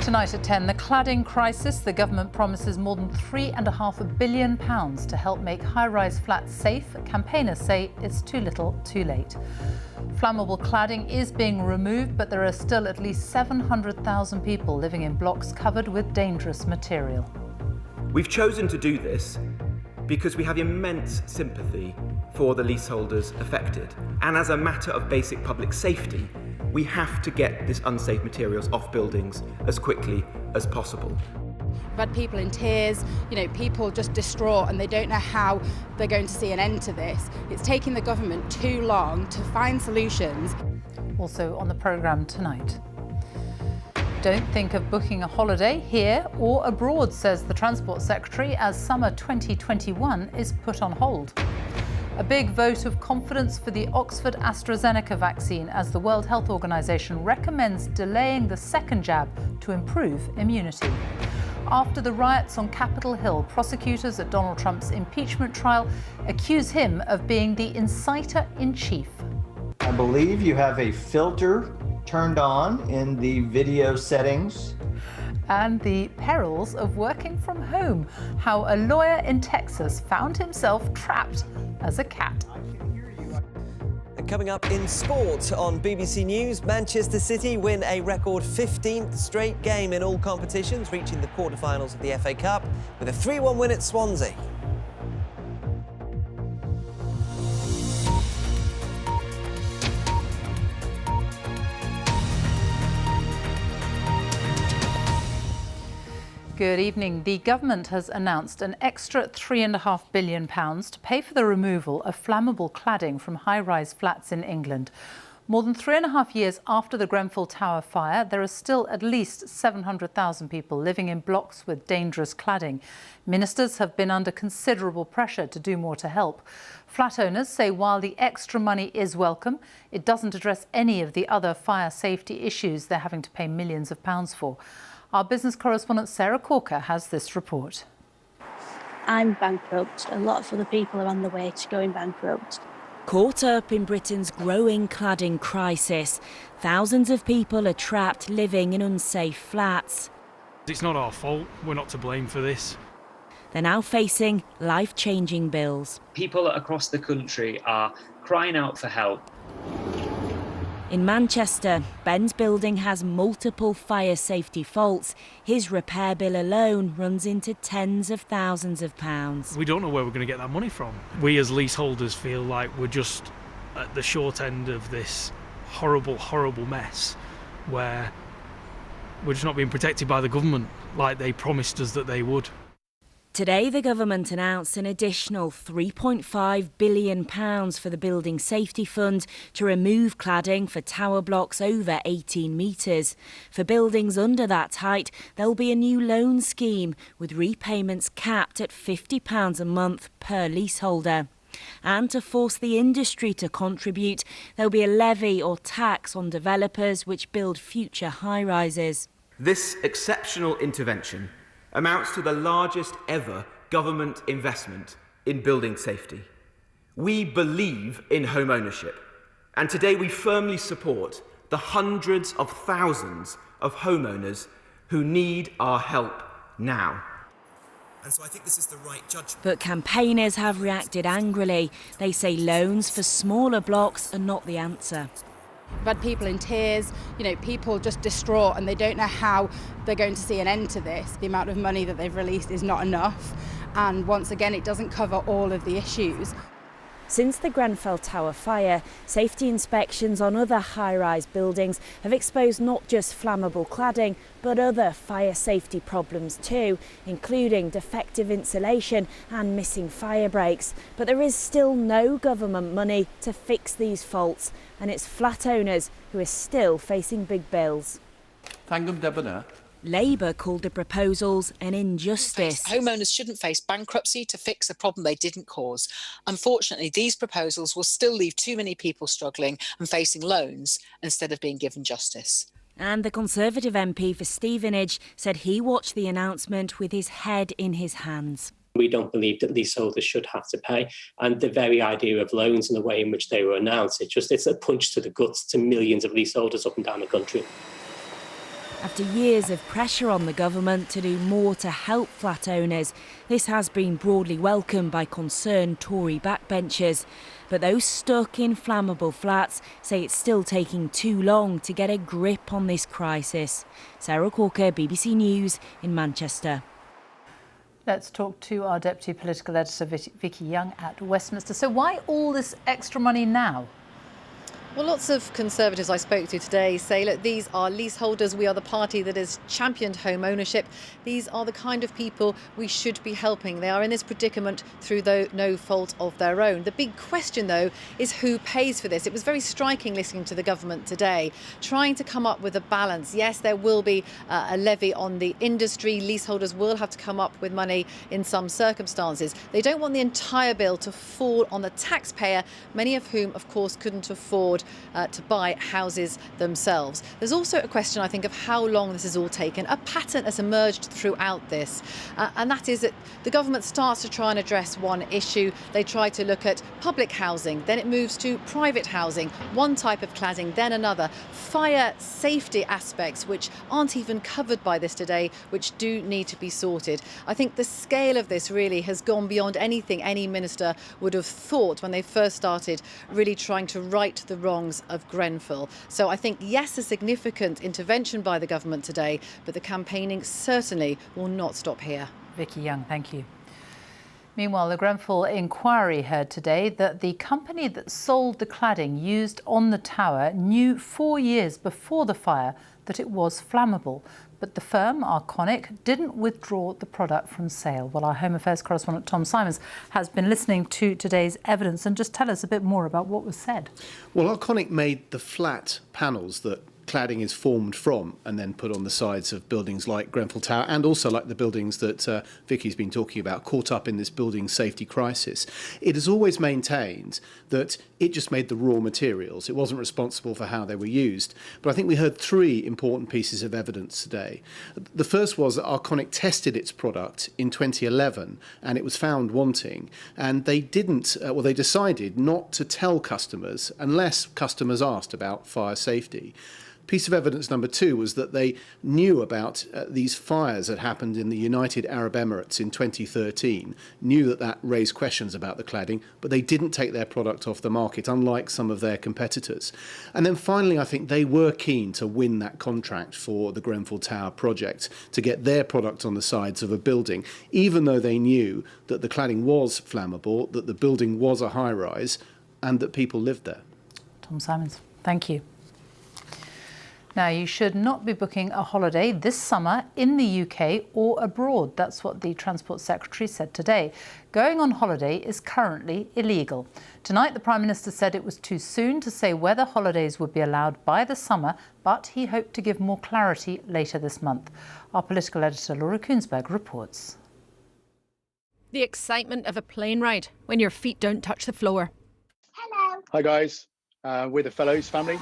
Tonight at 10, the cladding crisis. The government promises more than £3.5 billion to help make high-rise flats safe. Campaigners say it's too little, too late. Flammable cladding is being removed, but there are still at least 700,000 people living in blocks covered with dangerous material. We've chosen to do this because we have immense sympathy for the leaseholders affected. And as a matter of basic public safety, we have to get this unsafe materials off buildings as quickly as possible. I've had people in tears, people just distraught, and they don't know how they're going to see an end to this. It's taking the government too long to find solutions. Also on the programme tonight. Don't think of booking a holiday here or abroad, says the Transport Secretary, as summer 2021 is put on hold. A big vote of confidence for the Oxford AstraZeneca vaccine as the World Health Organization recommends delaying the second jab to improve immunity. After the riots on Capitol Hill, prosecutors at Donald Trump's impeachment trial accuse him of being the inciter-in-chief. I believe you have a filter turned on in the video settings. And the perils of working from home. How a lawyer in Texas found himself trapped as a cat. And coming up in sport on BBC News, Manchester City win a record 15th straight game in all competitions, reaching the quarter-finals of the FA Cup with a 3-1 win at Swansea. Good evening. The government has announced an extra £3.5 billion to pay for the removal of flammable cladding from high-rise flats in England. More than 3.5 years after the Grenfell Tower fire, there are still at least 700,000 people living in blocks with dangerous cladding. Ministers have been under considerable pressure to do more to help. Flat owners say while the extra money is welcome, it doesn't address any of the other fire safety issues they're having to pay millions of pounds for. Our business correspondent Sarah Corker has this report. I'm bankrupt. A lot of other people are on the way to going bankrupt. Caught up in Britain's growing cladding crisis, thousands of people are trapped living in unsafe flats. It's not our fault. We're not to blame for this. They're now facing life-changing bills. People across the country are crying out for help. In Manchester, Ben's building has multiple fire safety faults. His repair bill alone runs into tens of thousands of pounds. We don't know where we're going to get that money from. We as leaseholders feel like we're just at the short end of this horrible, horrible mess where we're just not being protected by the government like they promised us that they would. Today, the government announced an additional £3.5 billion for the Building Safety Fund to remove cladding for tower blocks over 18 metres. For buildings under that height, there'll be a new loan scheme with repayments capped at £50 a month per leaseholder. And to force the industry to contribute, there'll be a levy or tax on developers which build future high-rises. This exceptional intervention amounts to the largest ever government investment in building safety. We believe in home ownership, and today we firmly support the hundreds of thousands of homeowners who need our help now. And so I think this is the right judgment. But campaigners have reacted angrily. They say loans for smaller blocks are not the answer. I've had people in tears, people just distraught, and they don't know how they're going to see an end to this. The amount of money that they've released is not enough, and once again it doesn't cover all of the issues. Since the Grenfell Tower fire, safety inspections on other high-rise buildings have exposed not just flammable cladding, but other fire safety problems too, including defective insulation and missing fire breaks. But there is still no government money to fix these faults, and it's flat owners who are still facing big bills. Labour called the proposals an injustice. Homeowners shouldn't face bankruptcy to fix a problem they didn't cause. Unfortunately, these proposals will still leave too many people struggling and facing loans instead of being given justice. And the Conservative MP for Stevenage said he watched the announcement with his head in his hands. We don't believe that leaseholders should have to pay. And the very idea of loans and the way in which they were announced, it's a punch to the guts to millions of leaseholders up and down the country. after years of pressure on the government to do more to help flat owners. This has been broadly welcomed by concerned Tory backbenchers. But those stuck in flammable flats say it's still taking too long to get a grip on this crisis. Sarah Corker, BBC News in Manchester. Let's talk to our Deputy Political Editor, Vicky Young at Westminster. So why all this extra money now? Well, lots of Conservatives I spoke to today say, look, these are leaseholders. We are the party that has championed home ownership. These are the kind of people we should be helping. They are in this predicament through no fault of their own. The big question, though, is who pays for this. It was very striking listening to the government today, trying to come up with a balance. Yes, there will be a levy on the industry. Leaseholders will have to come up with money in some circumstances. They don't want the entire bill to fall on the taxpayer, many of whom, of course, couldn't afford to buy houses themselves. There's also a question, I think, of how long this has all taken. A pattern has emerged throughout this, and that is that the government starts to try and address one issue. They try to look at public housing, then it moves to private housing, one type of cladding, then another. Fire safety aspects, which aren't even covered by this today, which do need to be sorted. I think the scale of this really has gone beyond anything any minister would have thought when they first started really trying to right the wrongs of Grenfell. So I think, yes, a significant intervention by the government today, but the campaigning certainly will not stop here. Vicky Young, thank you. Meanwhile, the Grenfell inquiry heard today that the company that sold the cladding used on the tower knew 4 years before the fire that it was flammable. But the firm, Arconic, didn't withdraw the product from sale. Well, our Home Affairs correspondent Tom Simons has been listening to today's evidence, and just tell us a bit more about what was said. Well, Arconic made the flat panels that cladding is formed from and then put on the sides of buildings like Grenfell Tower, and also like the buildings that Vicky's been talking about, caught up in this building safety crisis. It has always maintained that it just made the raw materials. It wasn't responsible for how they were used. But I think we heard three important pieces of evidence today. The first was that Arconic tested its product in 2011 and it was found wanting, and they didn't, they decided not to tell customers unless customers asked about fire safety. Piece of evidence number two was that they knew about these fires that happened in the United Arab Emirates in 2013, knew that that raised questions about the cladding, but they didn't take their product off the market, unlike some of their competitors. And then finally, I think they were keen to win that contract for the Grenfell Tower project, to get their product on the sides of a building, even though they knew that the cladding was flammable, that the building was a high-rise, and that people lived there. Tom Simons, thank you. Now, you should not be booking a holiday this summer in the UK or abroad. That's what the Transport Secretary said today. Going on holiday is currently illegal. Tonight, the Prime Minister said it was too soon to say whether holidays would be allowed by the summer, but he hoped to give more clarity later this month. Our political editor, Laura Kunsberg, reports. The excitement of a plane ride when your feet don't touch the floor. Hello. Hi, guys. We're the Fellows family.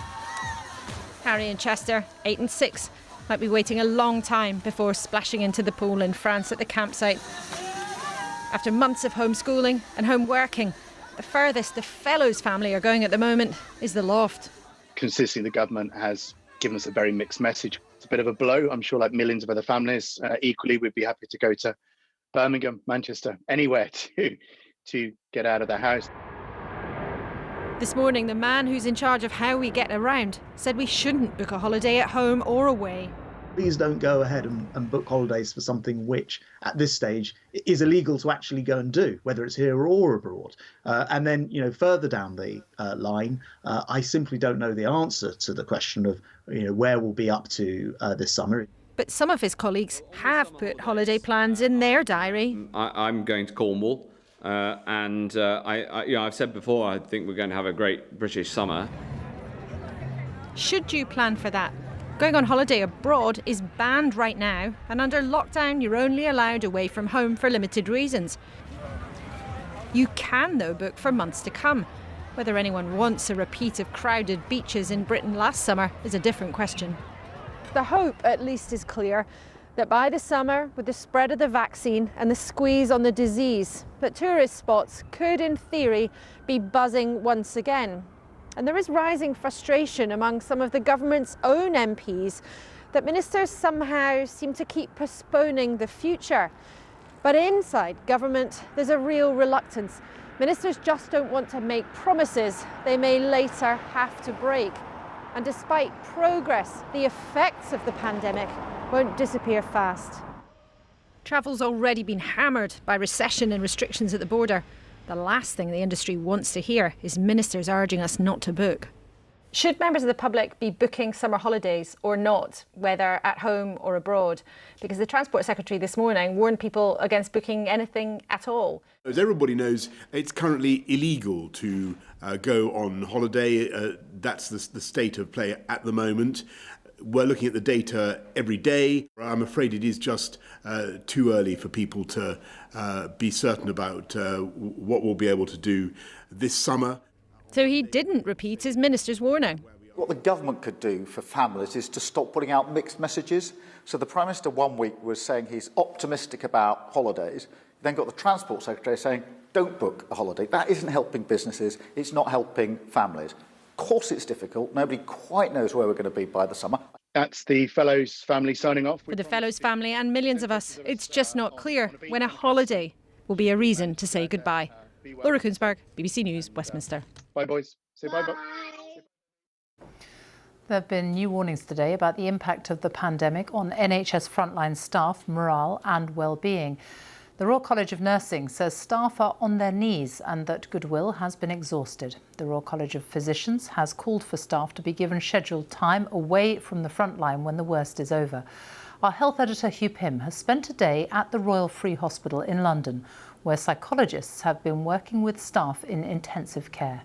Harry and Chester, 8 and 6, might be waiting a long time before splashing into the pool in France at the campsite. After months of homeschooling and home working, the furthest the Fellows family are going at the moment is the loft. Consistently, the government has given us a very mixed message. It's a bit of a blow. I'm sure, like millions of other families, equally, we'd be happy to go to Birmingham, Manchester, anywhere to get out of the house. This morning, the man who's in charge of how we get around said we shouldn't book a holiday at home or away. Please don't go ahead and book holidays for something which, at this stage, is illegal to actually go and do, whether it's here or abroad. And then, further down the line, I simply don't know the answer to the question of, where we'll be up to this summer. But some of his colleagues have put holiday plans in their diary. I'm going to Cornwall. I've said before, I think we're going to have a great British summer. Should you plan for that? Going on holiday abroad is banned right now, and under lockdown you're only allowed away from home for limited reasons. You can, though, book for months to come. Whether anyone wants a repeat of crowded beaches in Britain last summer is a different question. The hope, at least, is clear, that by the summer, with the spread of the vaccine and the squeeze on the disease, that tourist spots could, in theory, be buzzing once again. And there is rising frustration among some of the government's own MPs that ministers somehow seem to keep postponing the future. But inside government, there's a real reluctance. Ministers just don't want to make promises they may later have to break. And despite progress, the effects of the pandemic won't disappear fast. Travel's already been hammered by recession and restrictions at the border. The last thing the industry wants to hear is ministers urging us not to book. Should members of the public be booking summer holidays or not, whether at home or abroad? Because the Transport Secretary this morning warned people against booking anything at all. As everybody knows, it's currently illegal to go on holiday. That's the state of play at the moment. We're looking at the data every day. I'm afraid it is just too early for people to be certain about what we'll be able to do this summer. So he didn't repeat his minister's warning. What the government could do for families is to stop putting out mixed messages. So the Prime Minister 1 week was saying he's optimistic about holidays. Then got the Transport Secretary saying, don't book a holiday. That isn't helping businesses. It's not helping families. Of course it's difficult. Nobody quite knows where we're going to be by the summer. That's the Fellows family signing off. For the Fellows family and millions of us, it's just not clear when a holiday will be a reason to say goodbye. Laura Koonsberg, BBC News, Westminster. Bye, boys. Say bye, bye. There have been new warnings today about the impact of the pandemic on NHS frontline staff, morale and well-being. The Royal College of Nursing says staff are on their knees and that goodwill has been exhausted. The Royal College of Physicians has called for staff to be given scheduled time away from the frontline when the worst is over. Our health editor Hugh Pym has spent a day at the Royal Free Hospital in London, where psychologists have been working with staff in intensive care.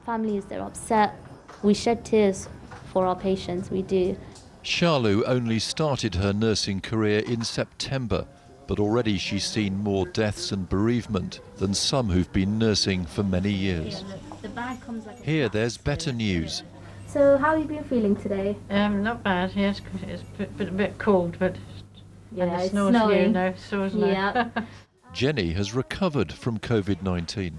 Families, they're upset. We shed tears for our patients, we do. Charlou only started her nursing career in September, but already she's seen more deaths and bereavement than some who've been nursing for many years. The bag comes like Here there's better news. So how have you been feeling today? Not bad, yes. It's a bit cold, but yeah, and the it's snow's snowing here now, so isn't yeah. it? Jenny has recovered from COVID-19.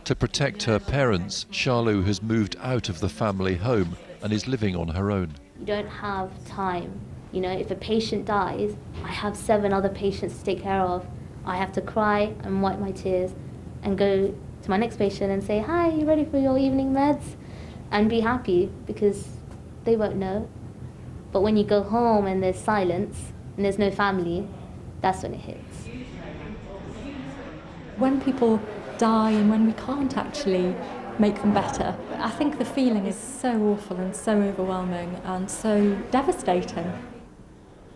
To protect her parents, Charlou has moved out of the family home and is living on her own. You don't have time. You know, if a patient dies, I have 7 other patients to take care of. I have to cry and wipe my tears and go to my next patient and say, hi, you ready for your evening meds? And be happy because they won't know. But when you go home and there's silence and there's no family, that's when it hits. When people die and when we can't actually make them better, I think the feeling is so awful and so overwhelming and so devastating.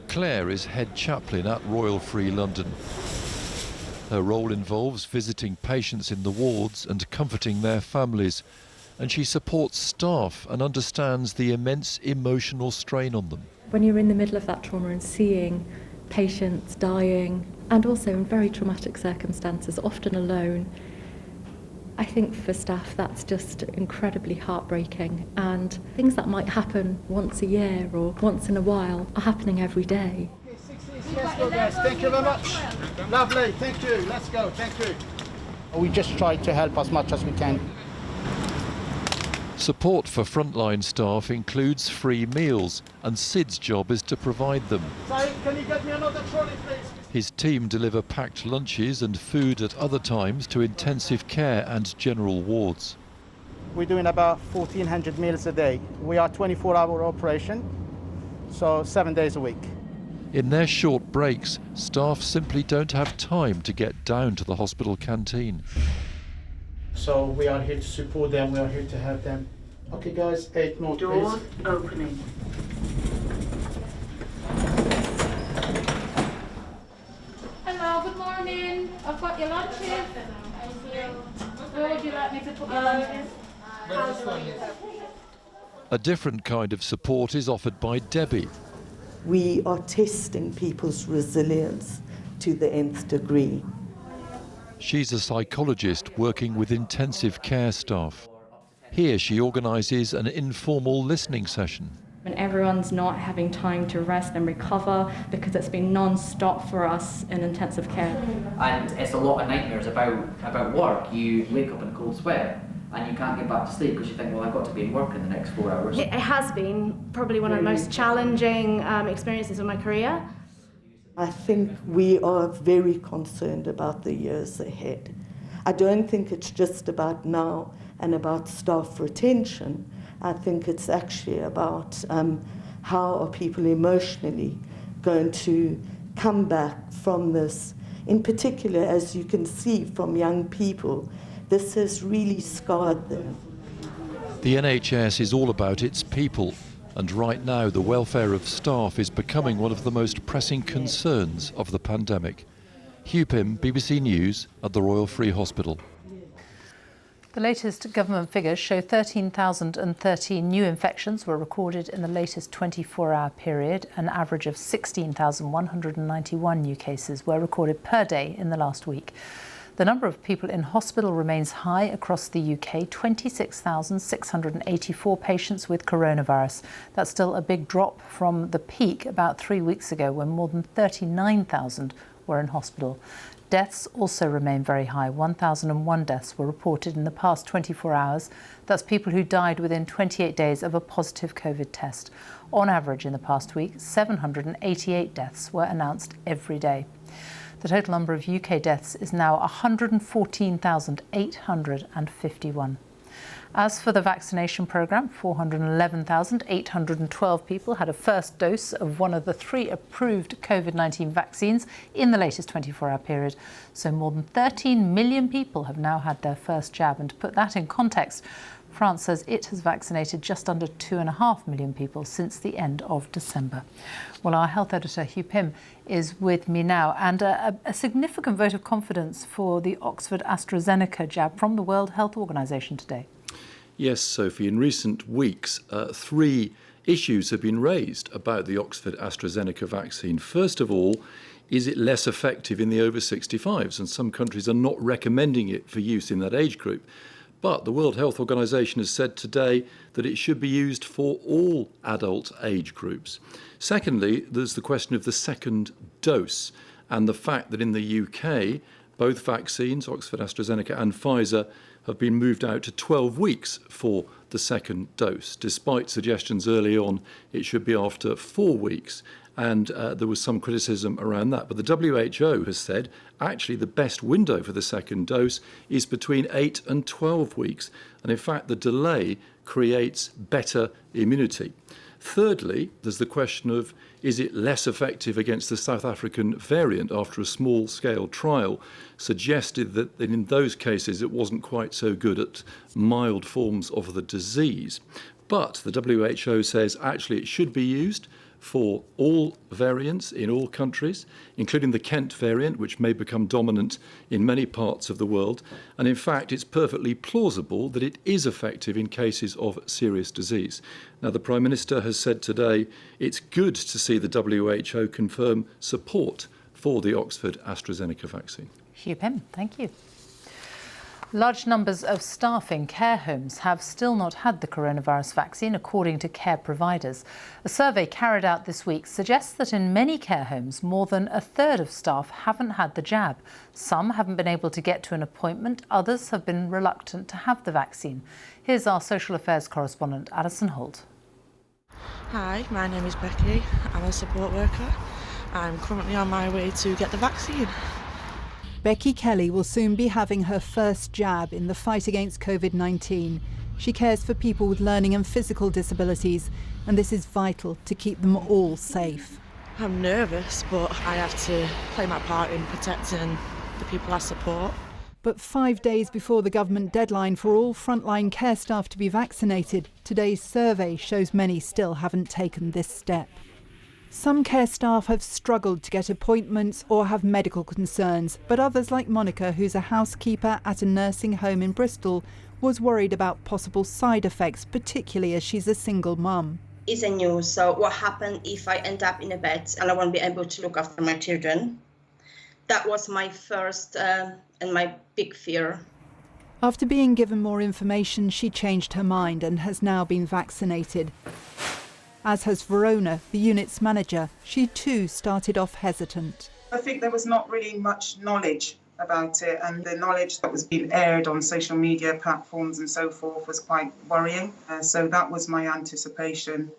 Claire is head chaplain at Royal Free London. Her role involves visiting patients in the wards and comforting their families, and she supports staff and understands the immense emotional strain on them. When you're in the middle of that trauma and seeing patients dying, and also in very traumatic circumstances, often alone, I think for staff that's just incredibly heartbreaking, and things that might happen once a year or once in a while are happening every day. Let's go, guys. Thank you very much. Lovely. Thank you. Let's go. Thank you. We just try to help as much as we can. Support for frontline staff includes free meals, and Sid's job is to provide them. Sorry, can you get me another trolley, please? His team deliver packed lunches and food at other times to intensive care and general wards. We're doing about 1,400 meals a day. We are 24-hour operation, so 7 days a week. In their short breaks, staff simply don't have time to get down to the hospital canteen. So we are here to support them, we are here to help them. Okay guys, 8 more Door please. opening. Hello, good morning. I've got your lunches. Where would you like me to put your lunches? A different kind of support is offered by Debbie. We are testing people's resilience to the nth degree. She's a psychologist working with intensive care staff. Here she organises an informal listening session. When everyone's not having time to rest and recover because it's been non-stop for us in intensive care. And it's a lot of nightmares about work. You wake up in a cold sweat and you can't get back to sleep because you think, well, I've got to be in work in the next 4 hours. It has been probably one of the most challenging experiences of my career. I think we are very concerned about the years ahead. I don't think it's just about now and about staff retention. I think it's actually about how are people emotionally going to come back from this. In particular, as you can see from young people, this has really scarred them. The NHS is all about its people, and right now the welfare of staff is becoming one of the most pressing concerns of the pandemic. Hugh Pym, BBC News at the Royal Free Hospital. The latest government figures show 13,013 new infections were recorded in the latest 24-hour period. An average of 16,191 new cases were recorded per day in the last week. The number of people in hospital remains high across the UK, 26,684 patients with coronavirus. That's still a big drop from the peak about 3 weeks ago when more than 39,000 were in hospital. Deaths also remain very high. 1,001 deaths were reported in the past 24 hours. That's people who died within 28 days of a positive COVID test. On average in the past week, 788 deaths were announced every day. The total number of UK deaths is now 114,851. As for the vaccination programme, 411,812 people had a first dose of one of the 3 approved COVID-19 vaccines in the latest 24-hour period. So more than 13 million people have now had their first jab. And to put that in context, France says it has vaccinated just under 2.5 million people since the end of December. Well, our health editor, Hugh Pym, is with me now. And a significant vote of confidence for the Oxford-AstraZeneca jab from the World Health Organization today. Yes, Sophie, in recent weeks, 3 issues have been raised about the Oxford-AstraZeneca vaccine. First of all, is it less effective in the over 65s? And some countries are not recommending it for use in that age group. But the World Health Organization has said today that it should be used for all adult age groups. Secondly, there's the question of the second dose and the fact that in the UK, both vaccines, Oxford-AstraZeneca and Pfizer, have been moved out to 12 weeks for the second dose, despite suggestions early on it should be after 4 weeks. And there was some criticism around that. But the WHO has said actually the best window for the second dose is between 8 and 12 weeks. And in fact, the delay creates better immunity. Thirdly, there's the question of, is it less effective against the South African variant after a small-scale trial suggested that in those cases it wasn't quite so good at mild forms of the disease. But the WHO says actually it should be used for all variants in all countries, including the Kent variant, which may become dominant in many parts of the world. And in fact, it's perfectly plausible that it is effective in cases of serious disease. Now, the Prime Minister has said today it's good to see the WHO confirm support for the Oxford-AstraZeneca vaccine. Hugh Pym, thank you. Large numbers of staff in care homes have still not had the coronavirus vaccine, according to care providers. A survey carried out this week suggests that in many care homes, more than a third of staff haven't had the jab. Some haven't been able to get to an appointment, others have been reluctant to have the vaccine. Here's our social affairs correspondent, Alison Holt. Hi, my name is Becky. I'm a support worker. I'm currently on my way to get the vaccine. Becky Kelly will soon be having her first jab in the fight against COVID-19. She cares for people with learning and physical disabilities, and this is vital to keep them all safe. I'm nervous, but I have to play my part in protecting the people I support. But 5 days before the government deadline for all frontline care staff to be vaccinated, today's survey shows many still haven't taken this step. Some care staff have struggled to get appointments or have medical concerns, but others, like Monica, who's a housekeeper at a nursing home in Bristol, was worried about possible side effects, particularly as she's a single mum. It's a news, so what happened if I end up in a bed and I won't be able to look after my children? That was my first and my big fear. After being given more information, she changed her mind and has now been vaccinated. As has Verona, the unit's manager. She too started off hesitant. I think there was not really much knowledge about it, and the knowledge that was being aired on social media platforms and so forth was quite worrying. So that was my anticipation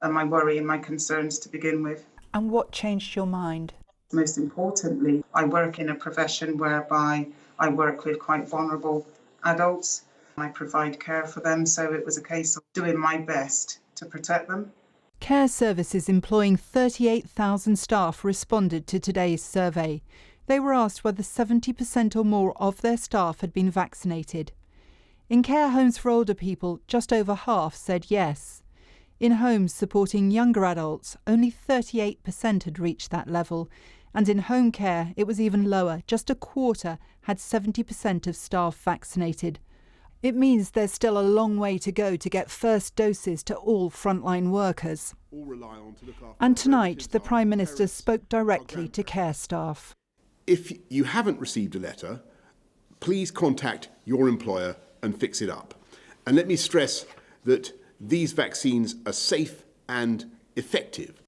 and my worry and my concerns to begin with. And what changed your mind? Most importantly, I work in a profession whereby I work with quite vulnerable adults. I provide care for them, so it was a case of doing my best to protect them. Care services employing 38,000 staff responded to today's survey. They were asked whether 70% or more of their staff had been vaccinated. In care homes for older people, just over half said yes. In homes supporting younger adults, only 38% had reached that level. And in home care, it was even lower. Just a quarter had 70% of staff vaccinated. It means there's still a long way to go to get first doses to all frontline workers. And tonight, the Prime Minister spoke directly to care staff. If you haven't received a letter, please contact your employer and fix it up. And let me stress that these vaccines are safe and effective.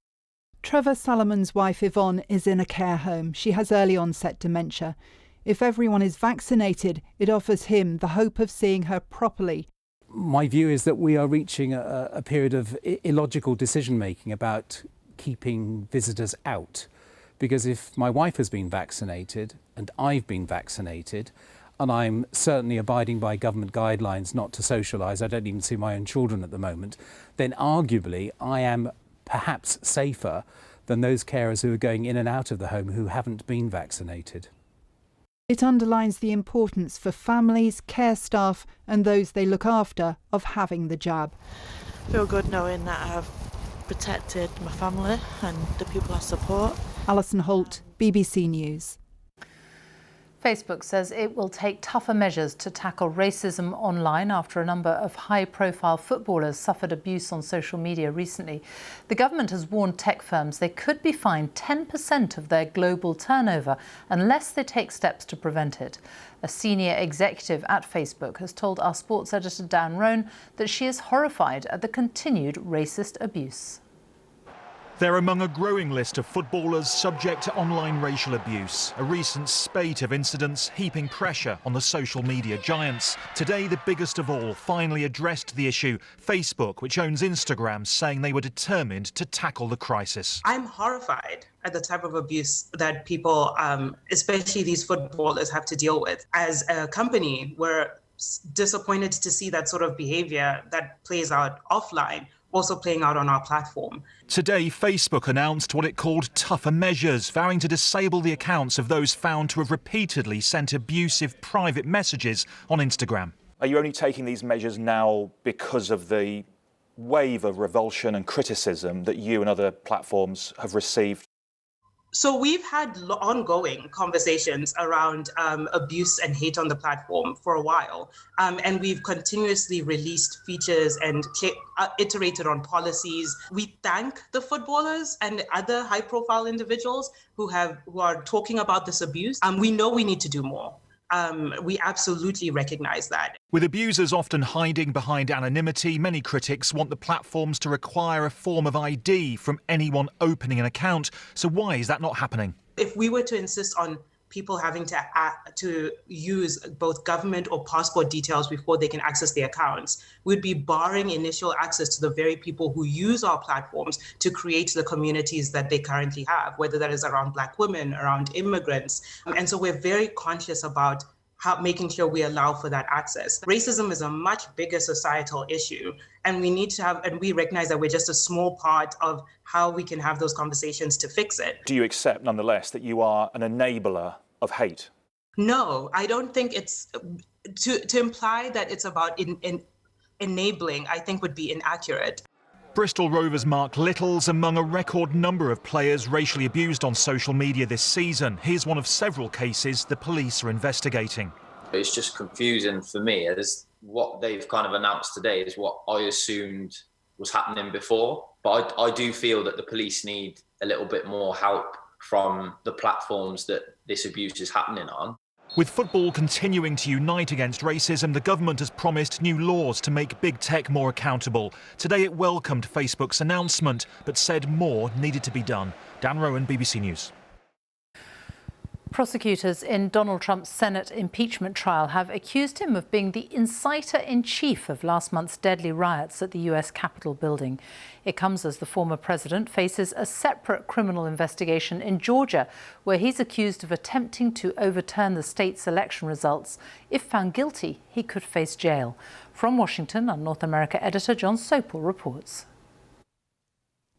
Trevor Salomon's wife Yvonne is in a care home. She has early onset dementia. If everyone is vaccinated, it offers him the hope of seeing her properly. My view is that we are reaching a period of illogical decision-making about keeping visitors out. Because if my wife has been vaccinated and I've been vaccinated, and I'm certainly abiding by government guidelines not to socialise, I don't even see my own children at the moment, then arguably I am perhaps safer than those carers who are going in and out of the home who haven't been vaccinated. It underlines the importance for families, care staff and those they look after of having the jab. I feel good knowing that I've protected my family and the people I support. Alison Holt, BBC News. Facebook says it will take tougher measures to tackle racism online after a number of high-profile footballers suffered abuse on social media recently. The government has warned tech firms they could be fined 10% of their global turnover unless they take steps to prevent it. A senior executive at Facebook has told our sports editor Dan Roan that she is horrified at the continued racist abuse. They're among a growing list of footballers subject to online racial abuse, a recent spate of incidents heaping pressure on the social media giants. Today, the biggest of all, finally addressed the issue. Facebook, which owns Instagram, saying they were determined to tackle the crisis. I'm horrified at the type of abuse that people, especially these footballers, have to deal with. As a company, we're disappointed to see that sort of behavior that plays out offline also playing out on our platform. Today, Facebook announced what it called tougher measures, vowing to disable the accounts of those found to have repeatedly sent abusive private messages on Instagram. Are you only taking these measures now because of the wave of revulsion and criticism that you and other platforms have received? So we've had ongoing conversations around abuse and hate on the platform for a while. And we've continuously released features and iterated on policies. We thank the footballers and other high-profile individuals who are talking about this abuse. We know we need to do more. We absolutely recognise that. With abusers often hiding behind anonymity, many critics want the platforms to require a form of ID from anyone opening an account. So why is that not happening? If we were to insist on people having to use both government or passport details before they can access the accounts, we'd be barring initial access to the very people who use our platforms to create the communities that they currently have, whether that is around Black women, around immigrants. And so we're very conscious about making sure we allow for that access. Racism is a much bigger societal issue, and we recognize that we're just a small part of how we can have those conversations to fix it. Do you accept, nonetheless, that you are an enabler of hate? No, I don't think it's to imply that it's about enabling, I think would be inaccurate. Bristol Rovers' Mark Little's among a record number of players racially abused on social media this season. Here's one of several cases the police are investigating. It's just confusing for me, as what they've kind of announced today is what I assumed was happening before. But I do feel that the police need a little bit more help from the platforms that this abuse is happening on. With football continuing to unite against racism, the government has promised new laws to make big tech more accountable. Today it welcomed Facebook's announcement, but said more needed to be done. Dan Rowan, BBC News. Prosecutors in Donald Trump's Senate impeachment trial have accused him of being the inciter-in-chief of last month's deadly riots at the US Capitol building. It comes as the former president faces a separate criminal investigation in Georgia, where he's accused of attempting to overturn the state's election results. If found guilty, he could face jail. From Washington, our North America editor John Sopel reports.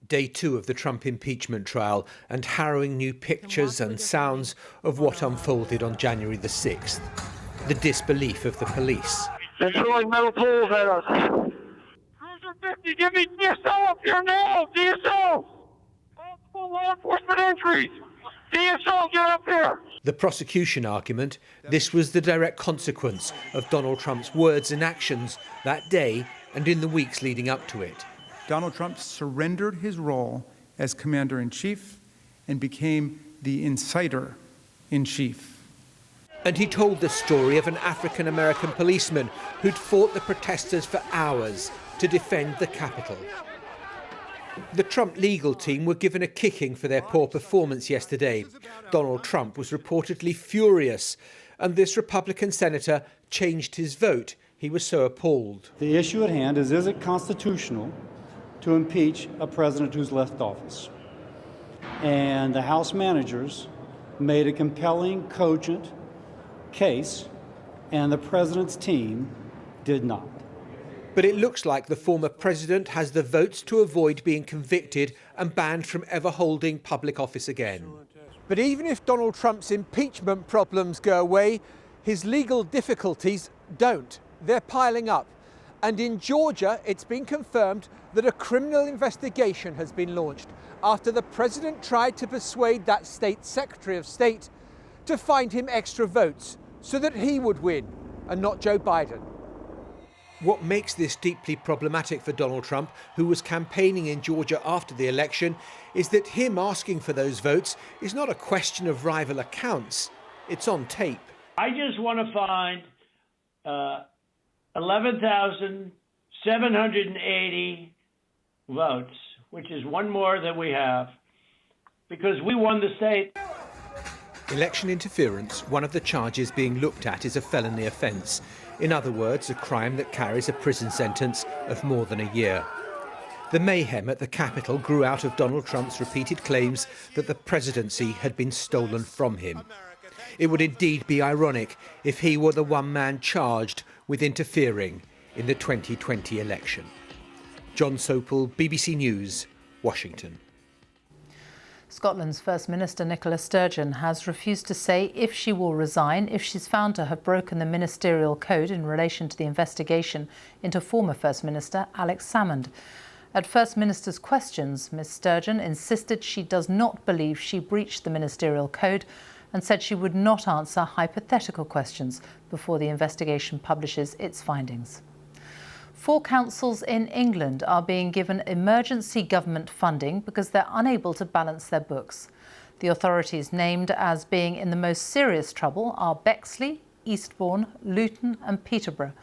Day 2 of the Trump impeachment trial, and harrowing new pictures and sounds of what unfolded on January the 6th. The disbelief of the police. They're throwing metal poles at us. Cruiser 50, give me DSO up here now! DSO! Multiple law enforcement entries! DSO, get up here! The prosecution argument, this was the direct consequence of Donald Trump's words and actions that day and in the weeks leading up to it. Donald Trump surrendered his role as commander-in-chief and became the inciter-in-chief. And he told the story of an African-American policeman who'd fought the protesters for hours to defend the Capitol. The Trump legal team were given a kicking for their poor performance yesterday. Donald Trump was reportedly furious, and this Republican senator changed his vote. He was so appalled. The issue at hand is it constitutional to impeach a president who's left office? And the House managers made a compelling, cogent case, and the president's team did not. But it looks like the former president has the votes to avoid being convicted and banned from ever holding public office again. But even if Donald Trump's impeachment problems go away, his legal difficulties don't. They're piling up. And in Georgia, it's been confirmed that a criminal investigation has been launched after the president tried to persuade that state's Secretary of State to find him extra votes so that he would win and not Joe Biden. What makes this deeply problematic for Donald Trump, who was campaigning in Georgia after the election, is that him asking for those votes is not a question of rival accounts. It's on tape. I just want to find 11,780 votes, which is one more than we have, because we won the state. Election interference, one of the charges being looked at, is a felony offence. In other words, a crime that carries a prison sentence of more than a year. The mayhem at the Capitol grew out of Donald Trump's repeated claims that the presidency had been stolen from him. It would indeed be ironic if he were the one man charged with interfering in the 2020 election. John Sopel, BBC News, Washington. Scotland's First Minister Nicola Sturgeon has refused to say if she will resign if she's found to have broken the ministerial code in relation to the investigation into former First Minister Alex Salmond. At First Minister's questions, Ms Sturgeon insisted she does not believe she breached the ministerial code and said she would not answer hypothetical questions before the investigation publishes its findings. 4 councils in England are being given emergency government funding because they're unable to balance their books. The authorities named as being in the most serious trouble are Bexley, Eastbourne, Luton and Peterborough.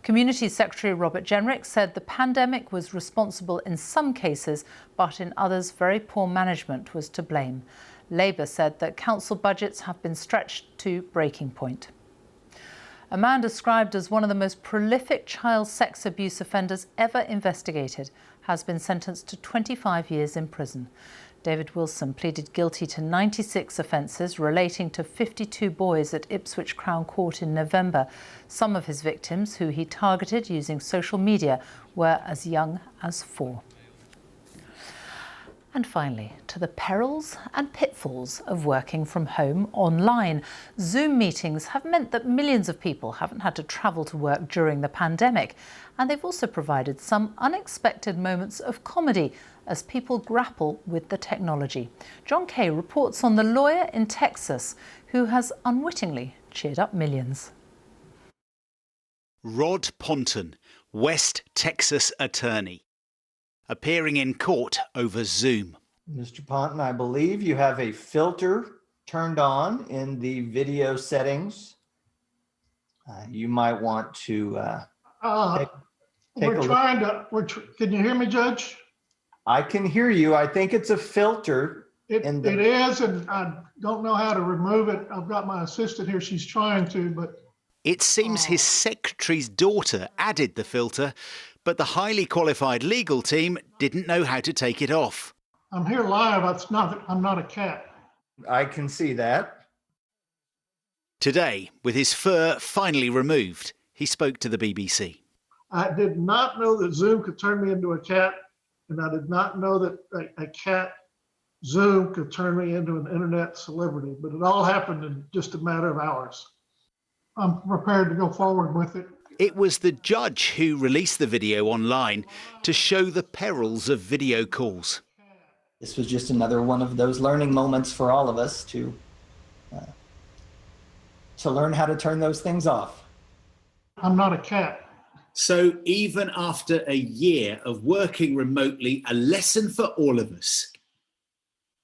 Community Secretary Robert Jenrick said the pandemic was responsible in some cases, but in others very poor management was to blame. Labour said that council budgets have been stretched to breaking point. A man described as one of the most prolific child sex abuse offenders ever investigated has been sentenced to 25 years in prison. David Wilson pleaded guilty to 96 offences relating to 52 boys at Ipswich Crown Court in November. Some of his victims, who he targeted using social media, were as young as 4. And finally, to the perils and pitfalls of working from home online. Zoom meetings have meant that millions of people haven't had to travel to work during the pandemic. And they've also provided some unexpected moments of comedy as people grapple with the technology. John Kay reports on the lawyer in Texas who has unwittingly cheered up millions. Rod Ponton, West Texas attorney, appearing in court over Zoom. Mr. Ponton, I believe you have a filter turned on in the video settings. You might want to take we're a trying look. to, can you hear me, Judge? I can hear you. I think it's a filter It is, and I don't know how to remove it. I've got my assistant here. She's trying to, but... It seems his secretary's daughter added the filter, but the highly qualified legal team didn't know how to take it off. I'm here live. I'm not a cat. I can see that. Today, with his fur finally removed, he spoke to the BBC. I did not know that Zoom could turn me into a cat, and I did not know that a cat Zoom could turn me into an internet celebrity, but it all happened in just a matter of hours. I'm prepared to go forward with it. It was the judge who released the video online to show the perils of video calls. This was just another one of those learning moments for all of us to learn how to turn those things off. I'm not a cat. So even after a year of working remotely, a lesson for all of us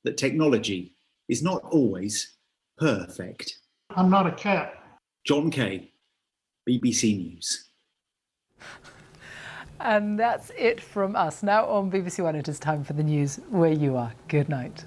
that technology is not always perfect. I'm not a cat. John Kay, BBC News. And that's it from us. Now on BBC One, it is time for the news where you are. Good night.